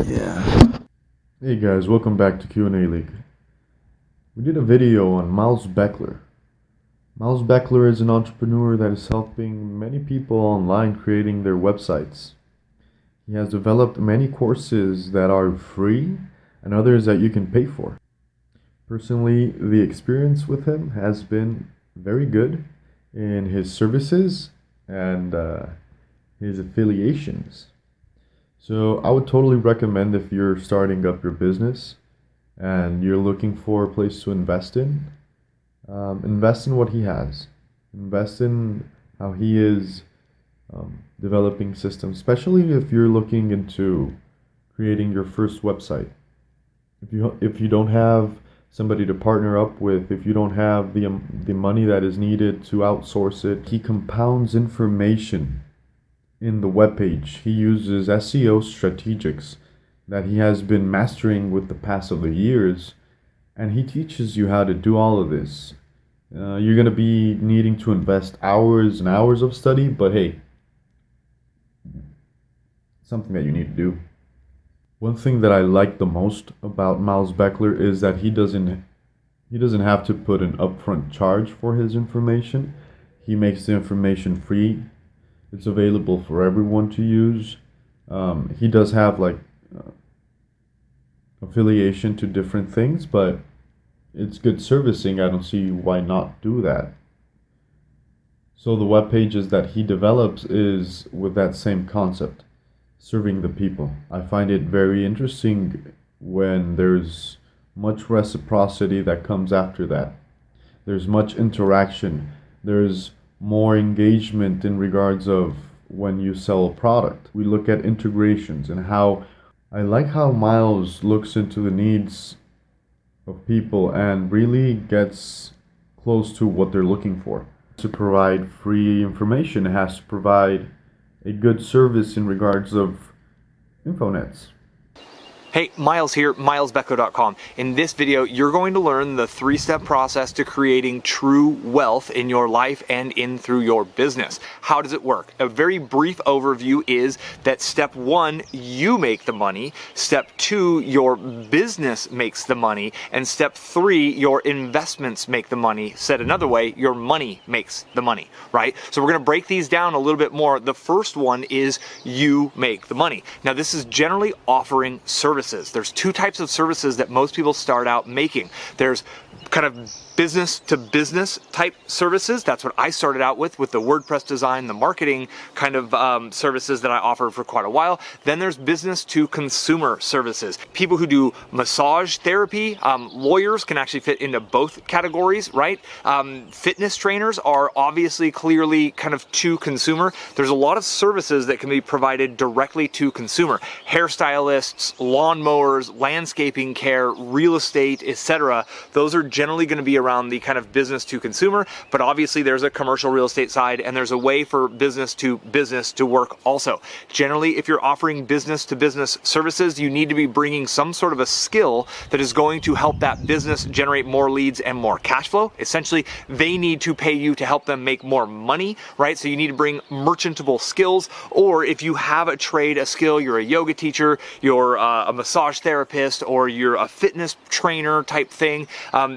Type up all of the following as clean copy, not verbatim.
Yeah. Hey guys, welcome back to Q&A League. We did a video on Miles Beckler. Miles Beckler is an entrepreneur that is helping many people online creating their websites. He has developed many courses that are free and others that you can pay for. Personally, the experience with him has been very good in his services and his affiliations. So I would totally recommend if you're starting up your business and you're looking for a place to invest in what he has. Invest in how he is developing systems, especially if you're looking into creating your first website. If you don't have somebody to partner up with, if you don't have the money that is needed to outsource it, he compounds information in the webpage. He uses SEO strategics that he has been mastering with the past of the years, and he teaches you how to do all of this. You're going to be needing to invest hours and hours of study, but hey, something that you need to do. One thing that I like the most about Miles Beckler is that he doesn't have to put an upfront charge for his information. He makes the information free. It's available for everyone to use. He does have affiliation to different things, but it's good servicing. I don't see why not do that. So the web pages that he develops is with that same concept, serving the people. I find it very interesting when there's much reciprocity that comes after that. There's much interaction. There's more engagement in regards of when you sell a product. We look at integrations and how I like how Miles looks into the needs of people and really gets close to what they're looking for. To provide free information, it has to provide a good service in regards of infonets. Hey, Miles here, milesbeckler.com. In this video, you're going to learn the 3-step process to creating true wealth in your life and in through your business. How does it work? A very brief overview is that step 1, you make the money. Step 2, your business makes the money. And step 3, your investments make the money. Said another way, your money makes the money, right? So we're going to break these down a little bit more. The first one is you make the money. Now, this is generally offering services. There's 2 types of services that most people start out making. There's kind of business to business type services. That's what I started out with the WordPress design, the marketing kind of services that I offered for quite a while. Then there's business to consumer services. People who do massage therapy, lawyers can actually fit into both categories, right? Fitness trainers are obviously clearly kind of to consumer. There's a lot of services that can be provided directly to consumer. Hairstylists, lawnmowers, landscaping care, real estate, etc. Those are generally going to be around the kind of business to consumer, but obviously there's a commercial real estate side and there's a way for business to work also. Generally, if you're offering business to business services, you need to be bringing some sort of a skill that is going to help that business generate more leads and more cash flow. Essentially, they need to pay you to help them make more money, right? So you need to bring merchantable skills, or if you have a trade, a skill, you're a yoga teacher, you're a massage therapist, or you're a fitness trainer type thing,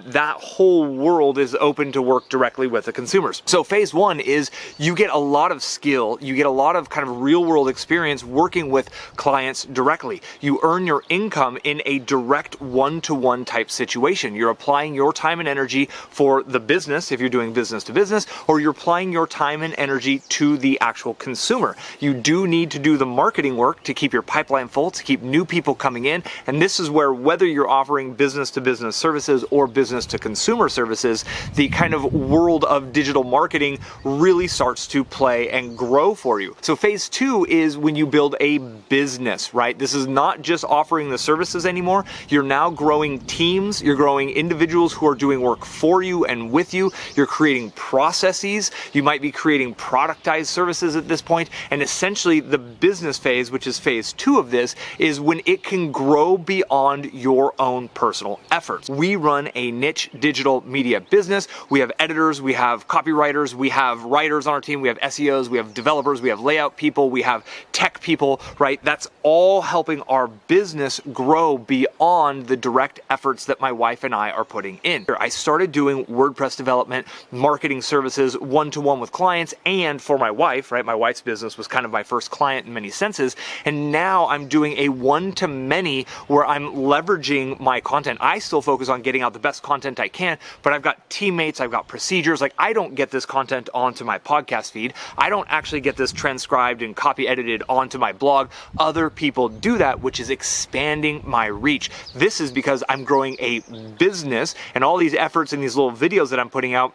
that whole world is open to work directly with the consumers. So phase 1 is you get a lot of skill, you get a lot of kind of real world experience working with clients directly. You earn your income in a direct one-to-one type situation. You're applying your time and energy for the business, if you're doing business to business, or you're applying your time and energy to the actual consumer. You do need to do the marketing work to keep your pipeline full, to keep new people coming in, and this is where, whether you're offering business to business services or business to consumer services, the kind of world of digital marketing really starts to play and grow for you. So phase 2 is when you build a business, right? This is not just offering the services anymore. You're now growing teams. You're growing individuals who are doing work for you and with you. You're creating processes. You might be creating productized services at this point. And essentially the business phase, which is phase 2 of this, is when it can grow beyond your own personal efforts. We run a niche digital media business. We have editors, we have copywriters, we have writers on our team, we have SEOs, we have developers, we have layout people, we have tech people, right? That's all helping our business grow beyond the direct efforts that my wife and I are putting in. I started doing WordPress development, marketing services, one-to-one with clients, and for my wife, right? My wife's business was kind of my first client in many senses. And now I'm doing a one-to-many where I'm leveraging my content. I still focus on getting out the best content I can, but I've got teammates, I've got procedures. Like, I don't get this content onto my podcast feed. I don't actually get this transcribed and copy edited onto my blog. Other people do that, which is expanding my reach. This is because I'm growing a business, and all these efforts and these little videos that I'm putting out,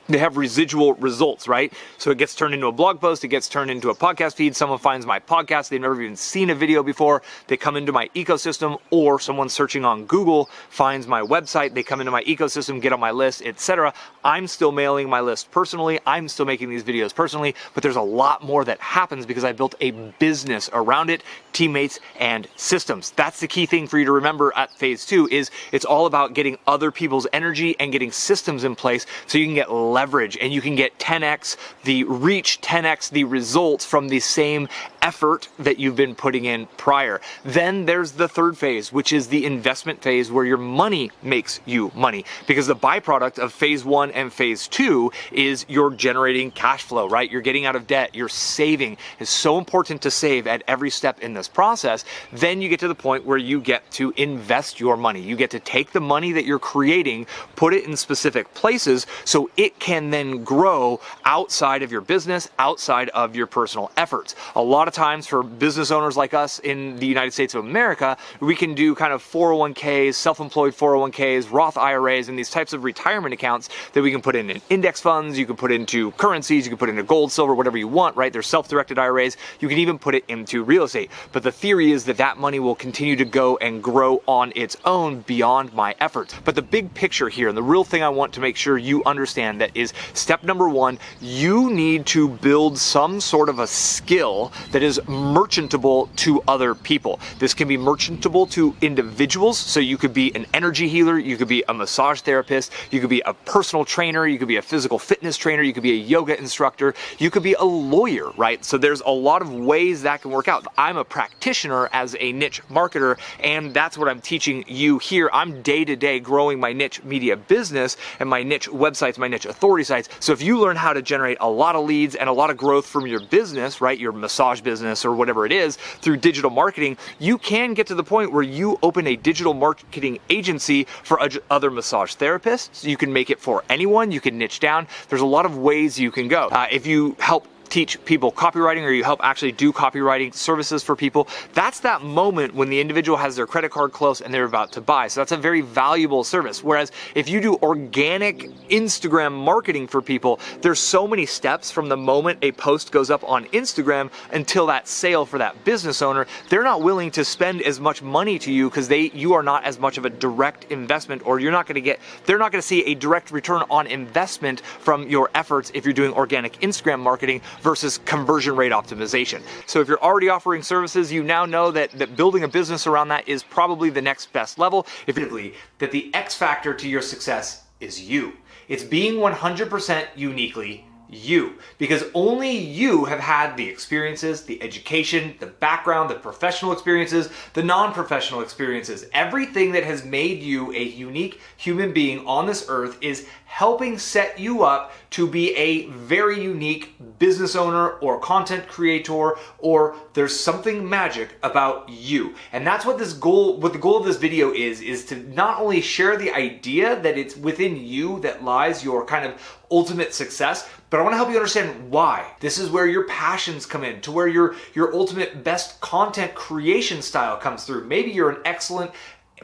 they have residual results, right? So it gets turned into a blog post, it gets turned into a podcast feed, someone finds my podcast, they've never even seen a video before, they come into my ecosystem, or someone searching on Google finds my website, they come into my ecosystem, get on my list, etc. I'm still mailing my list personally, I'm still making these videos personally, but there's a lot more that happens because I built a business around it, teammates, and systems. That's the key thing for you to remember at phase 2 is it's all about getting other people's energy and getting systems in place so you can get leverage and you can get 10x the reach, 10x the results from the same effort that you've been putting in prior. Then there's the third phase, which is the investment phase where your money makes you money, because the byproduct of phase 1 and phase 2 is you're generating cash flow, right? You're getting out of debt, you're saving. It's so important to save at every step in this process. Then you get to the point where you get to invest your money. You get to take the money that you're creating, put it in specific places so it can then grow outside of your business, outside of your personal efforts. A lot of times for business owners like us in the United States of America, we can do kind of 401ks, self-employed 401ks, Roth IRAs, and these types of retirement accounts that we can put in index funds, you can put into currencies, you can put into gold, silver, whatever you want, right? There's self-directed IRAs. You can even put it into real estate. But the theory is that that money will continue to go and grow on its own beyond my efforts. But the big picture here, and the real thing I want to make sure you understand, that is step number 1, you need to build some sort of a skill that is merchantable to other people. This can be merchantable to individuals, so you could be an energy healer, you could be a massage therapist, you could be a personal trainer, you could be a physical fitness trainer, you could be a yoga instructor, you could be a lawyer, right? So there's a lot of ways that can work out. I'm a practitioner as a niche marketer, and that's what I'm teaching you here. I'm day to day growing my niche media business and my niche websites, my niche authority sites. So if you learn how to generate a lot of leads and a lot of growth from your business, right, your massage business or whatever it is, through digital marketing, you can get to the point where you open a digital marketing agency for other massage therapists. You can make it for anyone. You can niche down. There's a lot of ways you can go. If you help teach people copywriting, or you help actually do copywriting services for people, that's that moment when the individual has their credit card close and they're about to buy. So that's a very valuable service. Whereas if you do organic Instagram marketing for people, there's so many steps from the moment a post goes up on Instagram until that sale for that business owner. They're not willing to spend as much money to you because you are not as much of a direct investment, or they're not going to see a direct return on investment from your efforts if you're doing organic Instagram marketing versus conversion rate optimization. So if you're already offering services, you now know that building a business around that is probably the next best level. That the X factor to your success is you. It's being 100% uniquely you, because only you have had the experiences, the education, the background, the professional experiences, the non-professional experiences. Everything that has made you a unique human being on this earth is helping set you up to be a very unique business owner or content creator, or there's something magic about you. And that's what the goal of this video is to not only share the idea that it's within you that lies your kind of ultimate success, but I want to help you understand why. This is where your passions come in, to where your ultimate best content creation style comes through. Maybe you're an excellent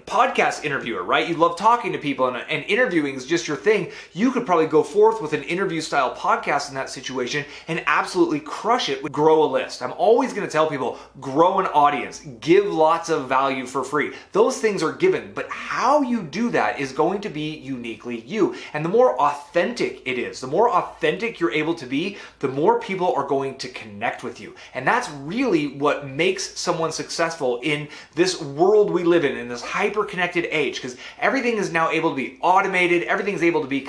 podcast interviewer, right? You love talking to people and interviewing is just your thing. You could probably go forth with an interview style podcast in that situation and absolutely crush it with Grow a List. I'm always going to tell people, grow an audience, give lots of value for free. Those things are given, but how you do that is going to be uniquely you. And the more authentic it is, the more authentic you're able to be, the more people are going to connect with you. And that's really what makes someone successful in this world we live in this hyper-connected age, because everything is now able to be automated, everything's able to be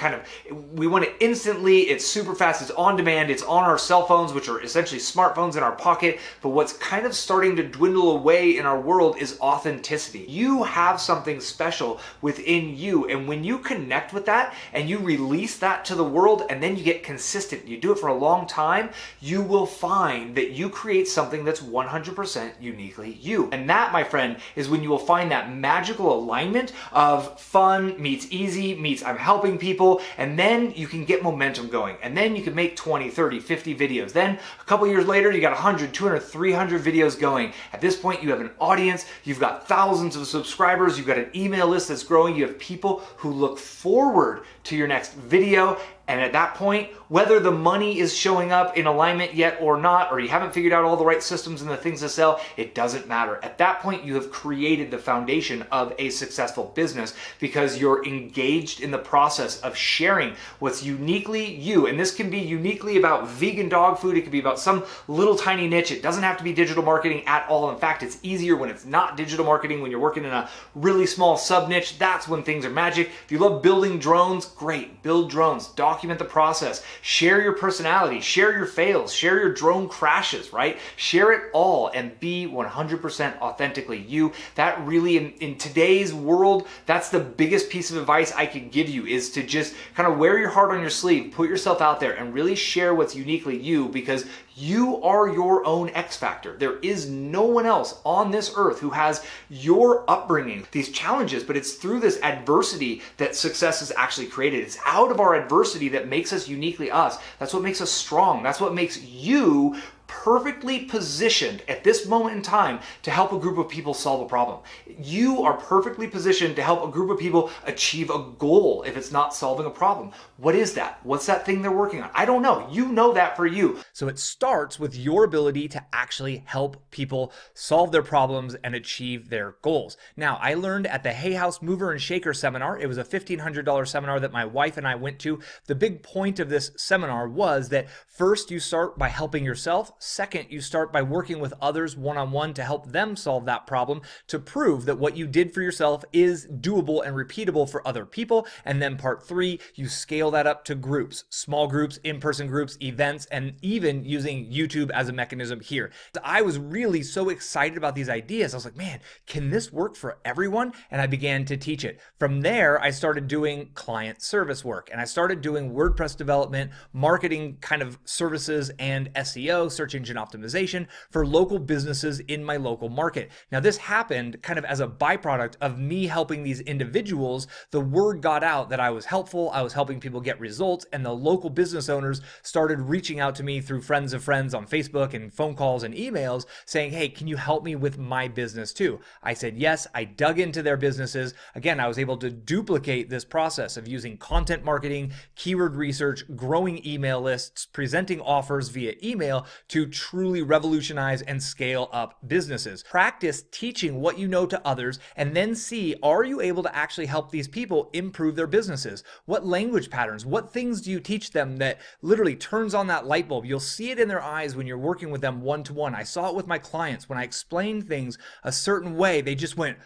we want it instantly, it's super fast, it's on demand, it's on our cell phones, which are essentially smartphones in our pocket. But what's kind of starting to dwindle away in our world is authenticity. You have something special within you, and when you connect with that and you release that to the world, and then you get consistent, you do it for a long time, you will find that you create something that's 100% uniquely you. And that, my friend, is when you will find that magical alignment of fun meets easy meets I'm helping people, and then you can get momentum going, and then you can make 20, 30, 50 videos. Then a couple years later, you got 100, 200, 300 videos going. At this point, you have an audience, you've got thousands of subscribers, you've got an email list that's growing, you have people who look forward to your next video. And at that point, whether the money is showing up in alignment yet or not, or you haven't figured out all the right systems and the things to sell, it doesn't matter. At that point, you have created the foundation of a successful business, because you're engaged in the process of sharing what's uniquely you. And this can be uniquely about vegan dog food. It could be about some little tiny niche. It doesn't have to be digital marketing at all. In fact, it's easier when it's not digital marketing, when you're working in a really small sub niche. That's when things are magic. If you love building drones, great, build drones. Document the process, share your personality, share your fails, share your drone crashes, right? Share it all and be 100% authentically you. That really, in today's world, that's the biggest piece of advice I could give you, is to just kind of wear your heart on your sleeve, put yourself out there and really share what's uniquely you, because you are your own X factor. There is no one else on this earth who has your upbringing, these challenges, but it's through this adversity that success is actually created. It's out of our adversity that makes us uniquely us. That's what makes us strong. That's what makes you perfectly positioned at this moment in time to help a group of people solve a problem. You are perfectly positioned to help a group of people achieve a goal if it's not solving a problem. What is that? What's that thing they're working on? I don't know. You know that for you. So it starts with your ability to actually help people solve their problems and achieve their goals. Now, I learned at the Hay House Mover and Shaker seminar. It was a $1,500 seminar that my wife and I went to. The big point of this seminar was that first, you start by helping yourself. Second, you start by working with others one-on-one to help them solve that problem, to prove that what you did for yourself is doable and repeatable for other people. And then part three, you scale that up to groups, small groups, in-person groups, events, and even using YouTube as a mechanism here. I was really so excited about these ideas. I was like, man, can this work for everyone? And I began to teach it. From there, I started doing client service work, and I started doing WordPress development, marketing kind of services, and SEO, search engine optimization, for local businesses in my local market. Now, this happened kind of as a byproduct of me helping these individuals. The word got out that I was helpful, I was helping people get results, and the local business owners started reaching out to me through friends of friends on Facebook and phone calls and emails saying, hey, can you help me with my business too? I said yes. I dug into their businesses. Again, I was able to duplicate this process of using content marketing, keyword research, growing email lists, presenting offers via email to truly revolutionize and scale up businesses. Practice teaching what you know to others, and then see, are you able to actually help these people improve their businesses? What language patterns, what things do you teach them that literally turns on that light bulb? You'll see it in their eyes when you're working with them one-to-one. I saw it with my clients. When I explained things a certain way, they just went,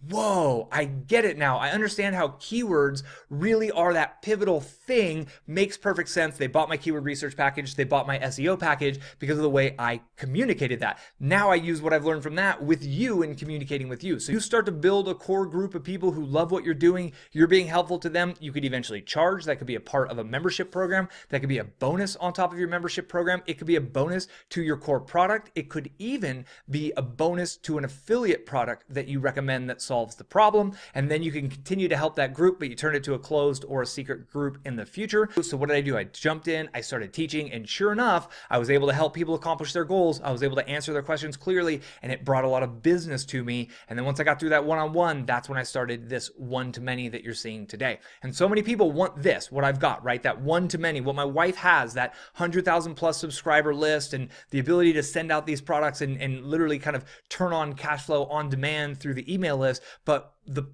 whoa, I get it now. I understand how keywords really are that pivotal thing. Makes perfect sense. They bought my keyword research package. They bought my SEO package because of the way I communicated that. Now I use what I've learned from that with you and communicating with you. So you start to build a core group of people who love what you're doing. You're being helpful to them. You could eventually charge. That could be a part of a membership program. That could be a bonus on top of your membership program. It could be a bonus to your core product. It could even be a bonus to an affiliate product that you recommend that solves the problem, and then you can continue to help that group, but you turn it to a closed or a secret group in the future. So what did I do? I jumped in, I started teaching, and sure enough, I was able to help people accomplish their goals. I was able to answer their questions clearly, and it brought a lot of business to me. And then once I got through that one-on-one, that's when I started this one-to-many that you're seeing today. And so many people want this, what I've got, right? That one-to-many, what my wife has, that 100,000 plus subscriber list, and the ability to send out these products and literally kind of turn on cash flow on demand through the email list. But the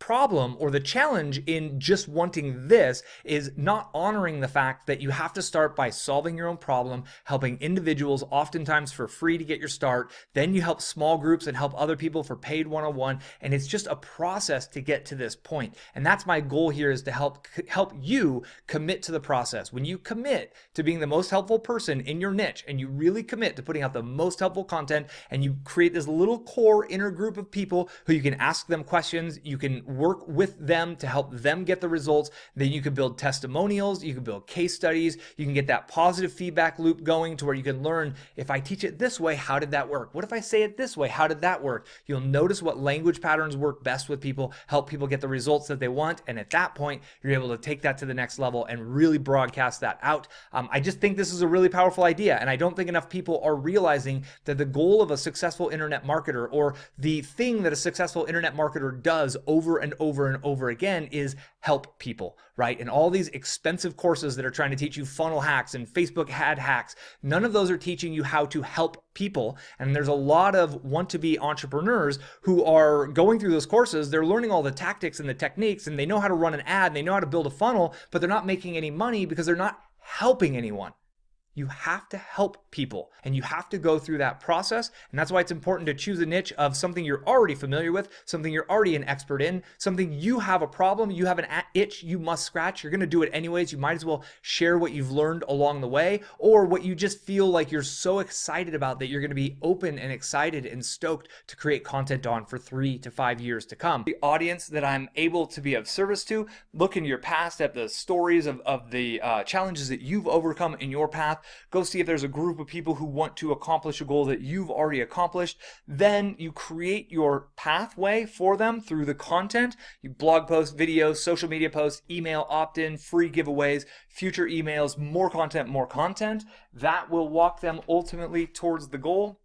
problem or the challenge in just wanting this is not honoring the fact that you have to start by solving your own problem, helping individuals oftentimes for free to get your start. Then you help small groups and help other people for paid one-on-one. And it's just a process to get to this point. And that's my goal here, is to help you commit to the process. When you commit to being the most helpful person in your niche, and you really commit to putting out the most helpful content, and you create this little core inner group of people who you can ask them questions, you can work with them to help them get the results, then you can build testimonials, you can build case studies, you can get that positive feedback loop going to where you can learn, if I teach it this way, how did that work? What if I say it this way? How did that work? You'll notice what language patterns work best with people, help people get the results that they want, and at that point, you're able to take that to the next level and really broadcast that out. I just think this is a really powerful idea, and I don't think enough people are realizing that the goal of a successful internet marketer, or the thing that a successful internet marketer does over and over and over again, is help people, right? And all these expensive courses that are trying to teach you funnel hacks and Facebook ad hacks, none of those are teaching you how to help people. And there's a lot of want-to-be entrepreneurs who are going through those courses. They're learning all the tactics and the techniques, and they know how to run an ad, and they know how to build a funnel, but they're not making any money because they're not helping anyone. You have to help people, and you have to go through that process. And that's why it's important to choose a niche of something you're already familiar with, something you're already an expert in, something you have a problem, you have an itch you must scratch. You're going to do it anyways. You might as well share what you've learned along the way, or what you just feel like you're so excited about that you're going to be open and excited and stoked to create content on for 3 to 5 years to come. The audience that I'm able to be of service to, look into your past at the stories of the challenges that you've overcome in your path. Go see if there's a group of people who want to accomplish a goal that you've already accomplished. Then you create your pathway for them through the content. You blog posts, videos, social media posts, email opt-in, free giveaways, future emails, more content, more content. That will walk them ultimately towards the goal.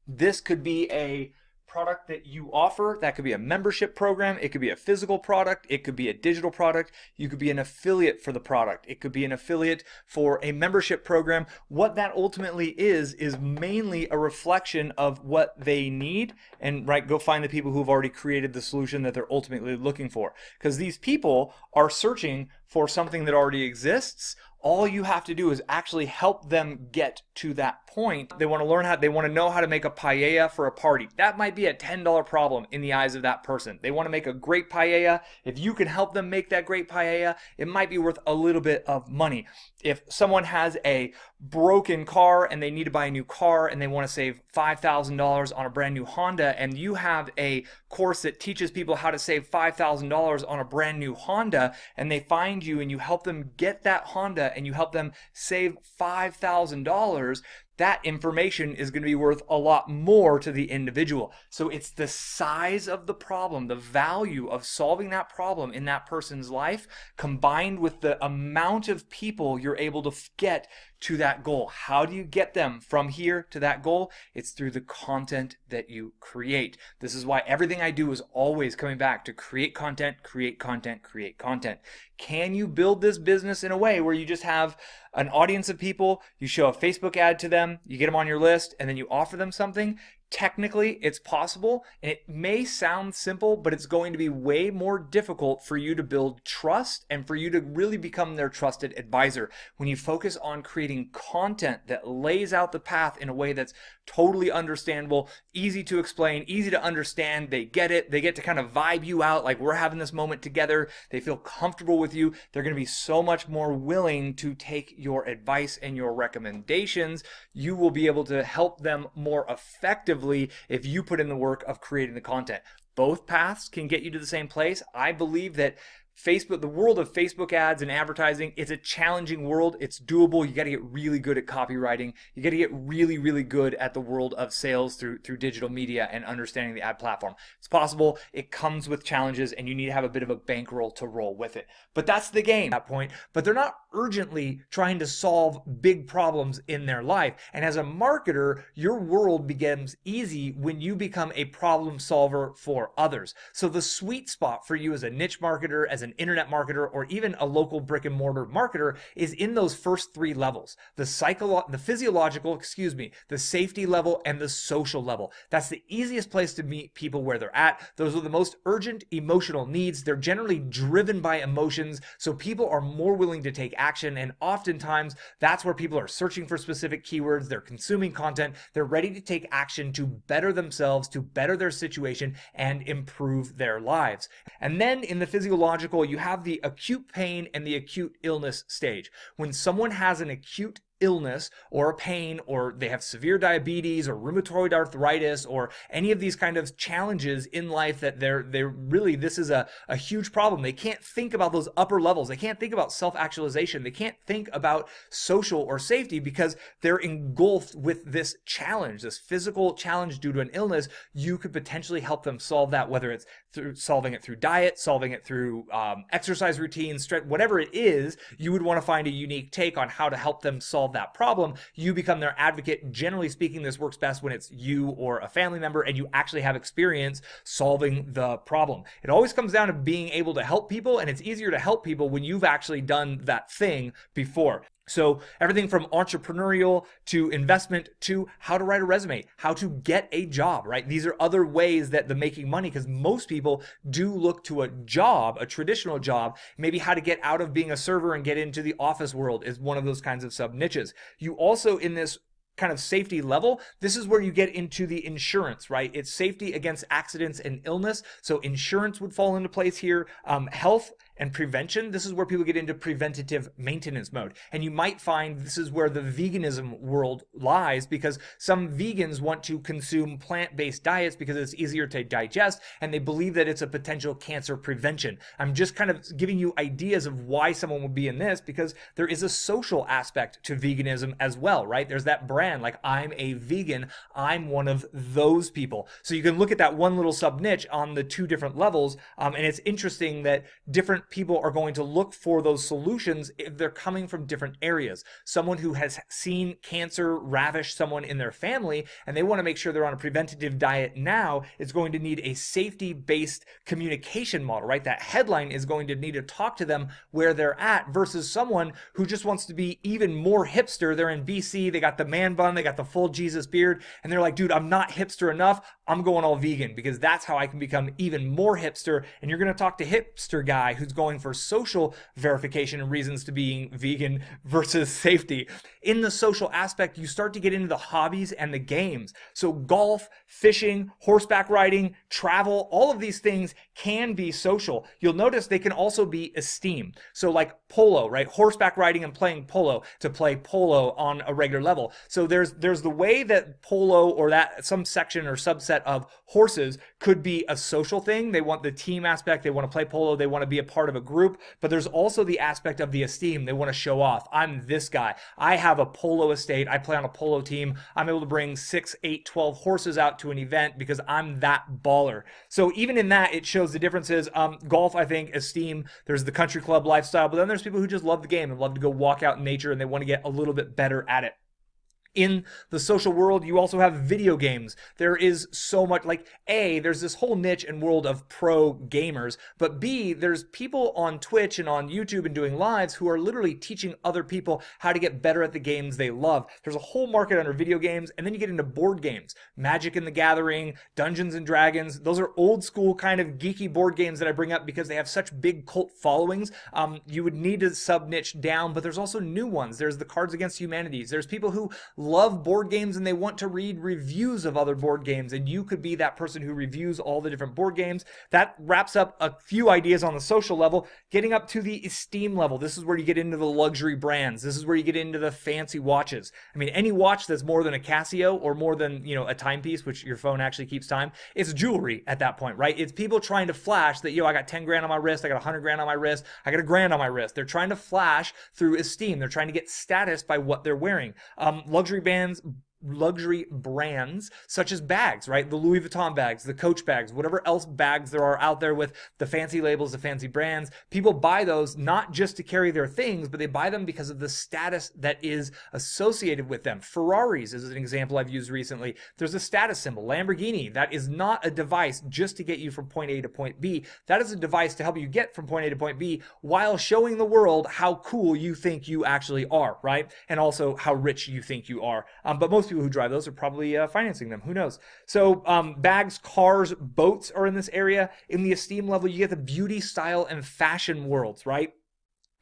This could be a product that you offer. That could be a membership program. It could be a physical product. It could be a digital product. You could be an affiliate for the product. It could be an affiliate for a membership program. What that ultimately is mainly a reflection of what they need. And right, go find the people who've already created the solution that they're ultimately looking for. Because these people are searching for something that already exists. All you have to do is actually help them get to that point. They want to learn they want to know how to make a paella for a party. That might be a $10 problem in the eyes of that person. They want to make a great paella. If you can help them make that great paella, it might be worth a little bit of money. If someone has a broken car and they need to buy a new car and they want to save $5,000 on a brand new Honda, and you have a course that teaches people how to save $5,000 on a brand new Honda, and they find you and you help them get that Honda and you help them save $5,000, that information is going to be worth a lot more to the individual. So it's the size of the problem, the value of solving that problem in that person's life, combined with the amount of people you're able to get to that goal. How do you get them from here to that goal? It's through the content that you create. This is why everything I do is always coming back to create content, create content, create content. Can you build this business in a way where you just have an audience of people, you show a Facebook ad to them, you get them on your list, and then you offer them something? Technically, it's possible, and it may sound simple, but it's going to be way more difficult for you to build trust and for you to really become their trusted advisor. When you focus on creating content that lays out the path in a way that's totally understandable, easy to explain, easy to understand, they get it, they get to kind of vibe you out like we're having this moment together, they feel comfortable with you, they're going to be so much more willing to take your advice and your recommendations. You will be able to help them more effectively if you put in the work of creating the content. Both paths can get you to the same place. I believe that Facebook, the world of Facebook ads and advertising, it's a challenging world. It's doable. You got to get really good at copywriting. You got to get really, really good at the world of sales through digital media and understanding the ad platform. It's possible. It comes with challenges, and you need to have a bit of a bankroll to roll with it. But that's the game at that point. But they're not urgently trying to solve big problems in their life. And as a marketer, your world becomes easy when you become a problem solver for others. So the sweet spot for you as a niche marketer, as as an internet marketer or even a local brick and mortar marketer is in those first three levels: the physiological, the safety level, and the social level. That's the easiest place to meet people where they're at. Those are the most urgent emotional needs. They're generally driven by emotions, so people are more willing to take action, and oftentimes that's where people are searching for specific keywords. They're consuming content. They're ready to take action to better themselves, to better their situation, and improve their lives. And then in the physiological, you have the acute pain and the acute illness stage. When someone has an acute illness or a pain, or they have severe diabetes or rheumatoid arthritis or any of these kind of challenges in life that they're really, this is a huge problem. They can't think about those upper levels. They can't think about self-actualization. They can't think about social or safety because they're engulfed with this challenge, this physical challenge due to an illness. You could potentially help them solve that, whether it's through solving it through diet, solving it through exercise routines, whatever it is. You would want to find a unique take on how to help them solve that problem. You become their advocate. Generally speaking, this works best when it's you or a family member and you actually have experience solving the problem. It always comes down to being able to help people, and it's easier to help people when you've actually done that thing before. So everything from entrepreneurial to investment to how to write a resume, how to get a job, right? These are other ways that the making money, because most people do look to a job, a traditional job. Maybe how to get out of being a server and get into the office world is one of those kinds of sub niches. You also, in this kind of safety level, this is where you get into the insurance, right? It's safety against accidents and illness. So insurance would fall into place here. Health and prevention, this is where people get into preventative maintenance mode. And you might find this is where the veganism world lies, because some vegans want to consume plant-based diets because it's easier to digest, and they believe that it's a potential cancer prevention. I'm just kind of giving you ideas of why someone would be in this, because there is a social aspect to veganism as well, right? There's that brand, like, I'm a vegan, I'm one of those people. So you can look at that one little sub niche on the two different levels, and it's interesting that different people are going to look for those solutions if they're coming from different areas. Someone who has seen cancer ravish someone in their family and they want to make sure they're on a preventative diet now is going to need a safety-based communication model, right? That headline is going to need to talk to them where they're at, versus someone who just wants to be even more hipster. They're in BC, they got the man bun, they got the full Jesus beard, and they're like, dude, I'm not hipster enough, I'm going all vegan because that's how I can become even more hipster. And you're going to talk to hipster guy who's going for social verification and reasons to being vegan versus safety. In the social aspect, you start to get into the hobbies and the games. So golf, fishing, horseback riding, travel, all of these things can be social. You'll notice they can also be esteem. So like polo, right? Horseback riding and playing polo, to play polo on a regular level. So there's the way that polo, or that some section or subset of horses, could be a social thing. They want the team aspect. They want to play polo. They want to be a part of a group. But there's also the aspect of the esteem. They want to show off. I'm this guy. I have a polo estate. I play on a polo team. I'm able to bring 6, 8, 12 horses out to an event because I'm that baller. So even in that, it shows the differences. Golf, I think, esteem. There's the country club lifestyle, but then there's people who just love the game and love to go walk out in nature and they want to get a little bit better at it. In the social world, you also have video games. There is so much, like, A, there's this whole niche and world of pro gamers, but B, there's people on Twitch and on YouTube and doing lives who are literally teaching other people how to get better at the games they love. There's a whole market under video games, and then you get into board games. Magic and the Gathering, Dungeons and Dragons, those are old school kind of geeky board games that I bring up because they have such big cult followings. You would need to sub-niche down, but there's also new ones. There's the Cards Against Humanities. There's people who love board games and they want to read reviews of other board games, and you could be that person who reviews all the different board games. That wraps up a few ideas on the social level. Getting up to the esteem level, this is where you get into the luxury brands. This is where you get into the fancy watches. I mean, any watch that's more than a Casio or more than, a timepiece, which your phone actually keeps time, it's jewelry at that point, right? It's people trying to flash that, I got 10 grand on my wrist, I got 100 grand on my wrist, I got $1,000 on my wrist. They're trying to flash through esteem. They're trying to get status by what they're wearing. Luxury luxury brands such as bags, right? The Louis Vuitton bags, the Coach bags, whatever else bags there are out there with the fancy labels, the fancy brands. People buy those not just to carry their things, but they buy them because of the status that is associated with them. Ferraris is an example I've used recently. There's a status symbol. Lamborghini, that is not a device just to get you from point A to point B. That is a device to help you get from point A to point B while showing the world how cool you think you actually are, right? And also how rich you think you are. But most people who drive those are probably financing them. Who knows? So bags, cars, boats are in this area. In the esteem level, you get the beauty, style, and fashion worlds, right?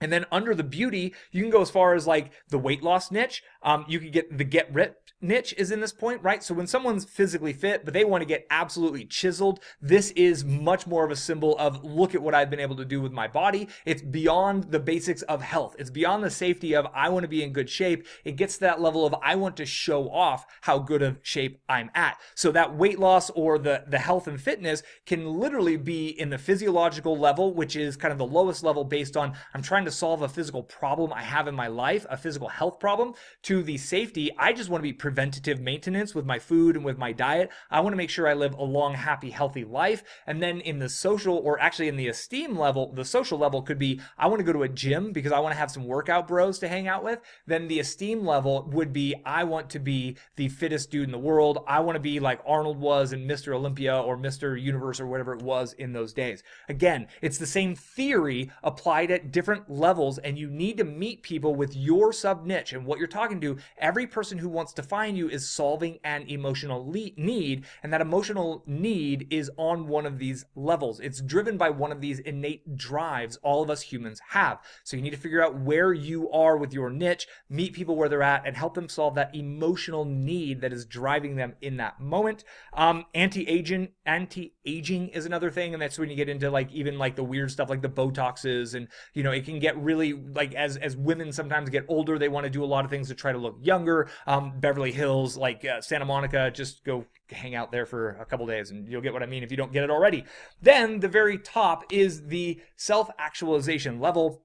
And then under the beauty, you can go as far as like the weight loss niche. You could get the get ripped niche is in this point, right? So when someone's physically fit, but they want to get absolutely chiseled, this is much more of a symbol of look at what I've been able to do with my body. It's beyond the basics of health. It's beyond the safety of I want to be in good shape. It gets to that level of I want to show off how good of shape I'm at. So that weight loss or the health and fitness can literally be in the physiological level, which is kind of the lowest level based on I'm trying to solve a physical problem I have in my life, a physical health problem, to the safety. I just want to be preventative maintenance with my food and with my diet. I want to make sure I live a long, happy, healthy life. And then in the social, or actually in the esteem level, the social level could be I want to go to a gym because I want to have some workout bros to hang out with. Then the esteem level would be I want to be the fittest dude in the world. I want to be like Arnold was in Mr. Olympia or Mr. Universe or whatever it was in those days. Again, it's the same theory applied at different levels, and you need to meet people with your sub niche and what you're talking to. Every person who wants to find you is solving an emotional need, and that emotional need is on one of these levels. It's driven by one of these innate drives all of us humans have. So you need to figure out where you are with your niche, meet people where they're at, and help them solve that emotional need that is driving them in that moment. Anti-aging is another thing, and that's when you get into like even like the weird stuff like the Botoxes, and you know it can get really like as women sometimes get older, they want to do a lot of things to try to look younger. Beverly Hills, like Santa Monica, just go hang out there for a couple days and you'll get what I mean if you don't get it already. Then the very top is the self-actualization level.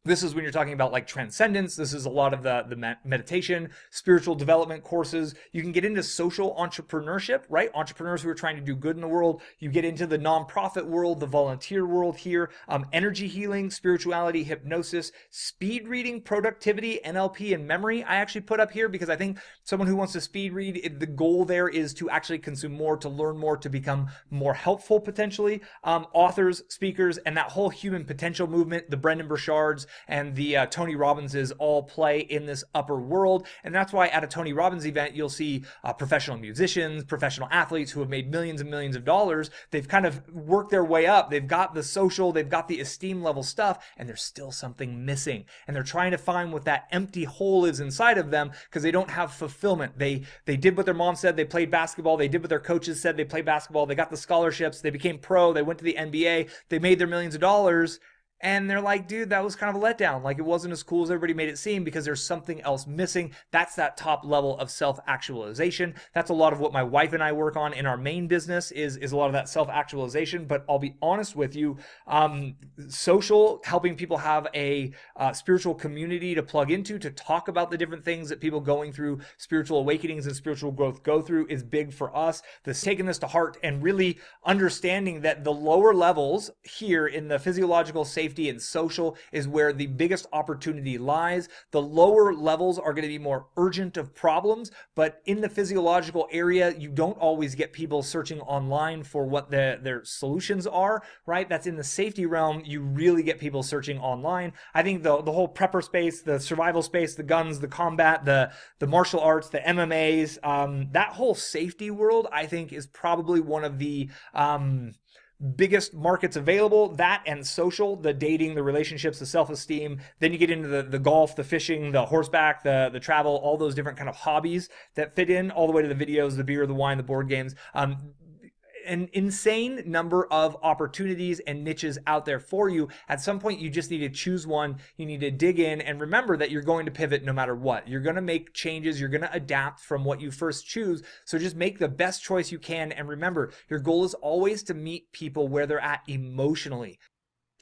This is when you're talking about like transcendence. This is a lot of the meditation, spiritual development courses. You can get into social entrepreneurship, right? Entrepreneurs who are trying to do good in the world. You get into the nonprofit world, the volunteer world here, energy healing, spirituality, hypnosis, speed reading, productivity, NLP, and memory. I actually put up here because I think someone who wants to speed read, the goal there is to actually consume more, to learn more, to become more helpful potentially. Authors, speakers, and that whole human potential movement, the Brendan Burchards, and the Tony Robbinses all play in this upper world. And that's why at a Tony Robbins event, you'll see professional musicians, professional athletes who have made millions and millions of dollars. They've kind of worked their way up. They've got the social, they've got the esteem level stuff, and there's still something missing. And they're trying to find what that empty hole is inside of them because they don't have fulfillment. They did what their mom said. They played basketball. They did what their coaches said. They played basketball. They got the scholarships. They became pro. They went to the NBA. They made their millions of dollars. And they're like, dude, that was kind of a letdown. Like it wasn't as cool as everybody made it seem because there's something else missing. That's that top level of self-actualization. That's a lot of what my wife and I work on in our main business is a lot of that self-actualization. But I'll be honest with you, social, helping people have a spiritual community to plug into, to talk about the different things that people going through spiritual awakenings and spiritual growth go through is big for us. That's taking this to heart and really understanding that the lower levels here in the physiological safety and social is where the biggest opportunity lies. The lower levels are going to be more urgent of problems, but in the physiological area, you don't always get people searching online for what their solutions are, right? That's in the safety realm. You really get people searching online. I think the whole prepper space, the survival space, the guns, the combat, the martial arts, the MMAs, that whole safety world, I think is probably one of the biggest markets available. That and social, the dating, the relationships, the self-esteem. Then you get into the golf, the fishing, the horseback, the travel, all those different kind of hobbies that fit in, all the way to the videos, the beer, the wine, the board games. An insane number of opportunities and niches out there for you. At some point, you just need to choose one. You need to dig in and remember that you're going to pivot no matter what. You're going to make changes. You're going to adapt from what you first choose. So just make the best choice you can. And remember, your goal is always to meet people where they're at emotionally.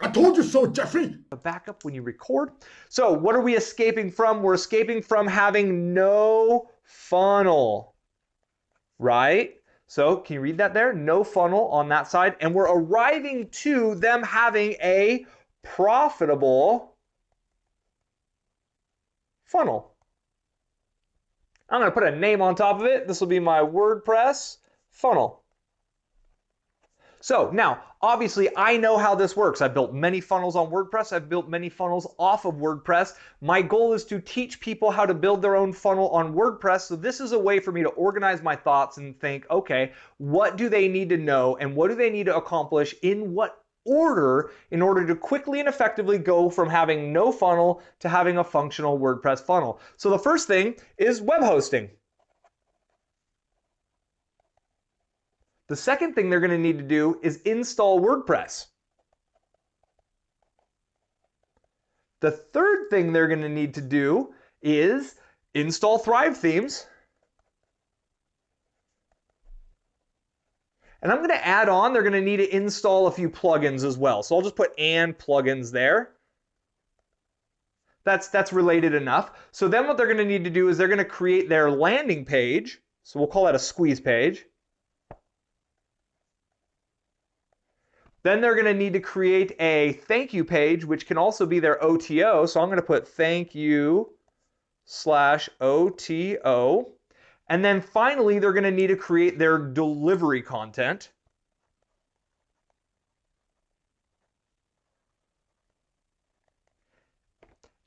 I told you so, Jeffrey. A backup when you record. So what are we escaping from? We're escaping from having no funnel, right? So can you read that there? No funnel on that side. And we're arriving to them having a profitable funnel. I'm going to put a name on top of it. This will be my WordPress funnel. So now, obviously, I know how this works. I've built many funnels on WordPress. I've built many funnels off of WordPress. My goal is to teach people how to build their own funnel on WordPress. So this is a way for me to organize my thoughts and think, okay, what do they need to know and what do they need to accomplish in what order in order to quickly and effectively go from having no funnel to having a functional WordPress funnel. So the first thing is web hosting. The second thing they're going to need to do is install WordPress. The third thing they're going to need to do is install Thrive themes. And I'm going to add on, they're going to need to install a few plugins as well. So I'll just put and plugins there. That's related enough. So then what they're going to need to do is they're going to create their landing page. So we'll call that a squeeze page. Then they're going to need to create a thank you page, which can also be their OTO. So I'm going to put thank you /OTO. And then finally, they're going to need to create their delivery content.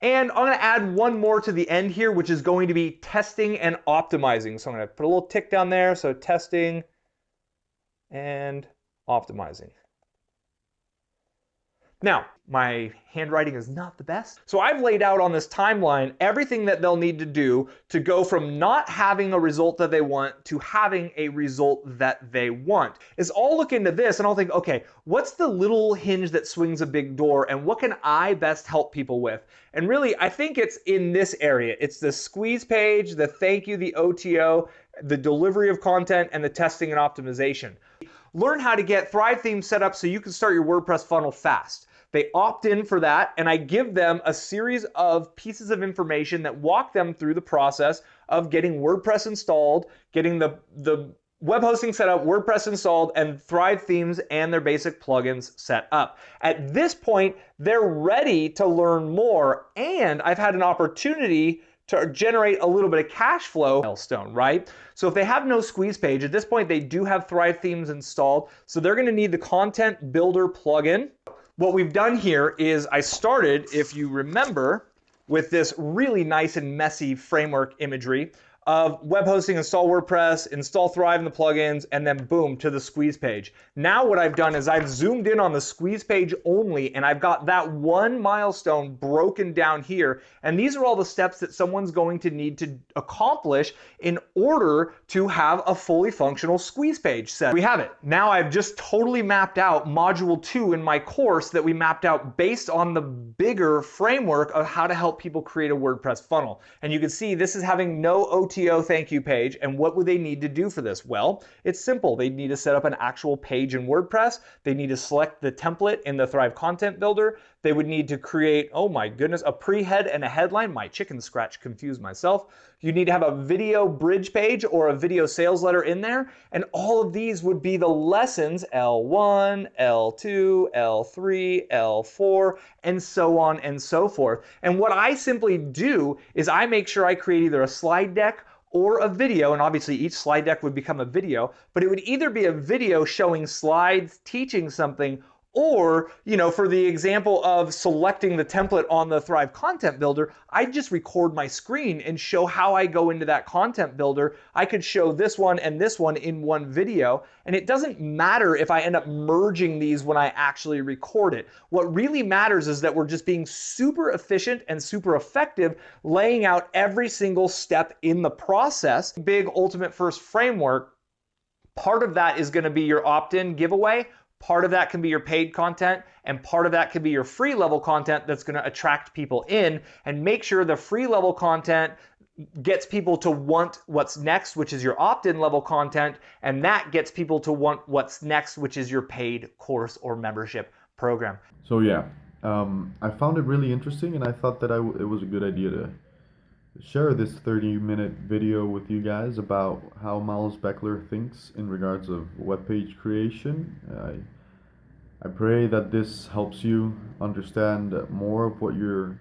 And I'm going to add one more to the end here, which is going to be testing and optimizing. So I'm going to put a little tick down there. So testing and optimizing. Now, my handwriting is not the best. So I've laid out on this timeline everything that they'll need to do to go from not having a result that they want to having a result that they want. Is I'll look into this and I'll think, okay, what's the little hinge that swings a big door and what can I best help people with? And really, I think it's in this area. It's the squeeze page, the thank you, the OTO, the delivery of content, and the testing and optimization. Learn how to get Thrive themes set up so you can start your WordPress funnel fast. They opt in for that, and I give them a series of pieces of information that walk them through the process of getting WordPress installed, getting the web hosting set up, WordPress installed, and Thrive themes and their basic plugins set up. At this point, they're ready to learn more, and I've had an opportunity to generate a little bit of cash flow milestone, right? So if they have no squeeze page, at this point they do have Thrive themes installed, so they're going to need the content builder plugin. What we've done here is I started, if you remember, with this really nice and messy framework imagery of web hosting, install WordPress, install Thrive and the plugins, and then boom, to the squeeze page. Now what I've done is I've zoomed in on the squeeze page only, and I've got that one milestone broken down here. And these are all the steps that someone's going to need to accomplish in order to have a fully functional squeeze page set. We have it. Now I've just totally mapped out module 2 in my course that we mapped out based on the bigger framework of how to help people create a WordPress funnel. And you can see this is having no OTO thank you page. And what would they need to do for this? Well, it's simple. They need to set up an actual page in WordPress. They need to select the template in the Thrive Content Builder. They would need to create, oh my goodness, a pre-head and a headline. My chicken scratch confused myself. You need to have a video bridge page or a video sales letter in there. And all of these would be the lessons, L1, L2, L3, L4, and so on and so forth. And what I simply do is I make sure I create either a slide deck or a video, and obviously each slide deck would become a video, but it would either be a video showing slides, teaching something, or, you know, for the example of selecting the template on the Thrive Content Builder, I just record my screen and show how I go into that content builder. I could show this one and this one in one video, and it doesn't matter if I end up merging these when I actually record it. What really matters is that we're just being super efficient and super effective, laying out every single step in the process. Big Ultimate First framework, part of that is going to be your opt-in giveaway. Part of that can be your paid content, and part of that can be your free level content that's going to attract people in, and make sure the free level content gets people to want what's next, which is your opt-in level content, and that gets people to want what's next, which is your paid course or membership program. So yeah, I found it really interesting, and I thought that it was a good idea share this 30-minute video with you guys about how Miles Beckler thinks in regards of web page creation. I pray that this helps you understand more of what you're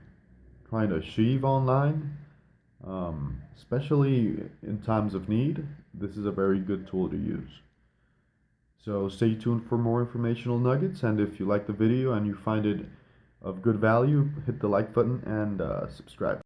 trying to achieve online, especially in times of need. This is a very good tool to use. So stay tuned for more informational nuggets, and if you like the video and you find it of good value, hit the like button and subscribe.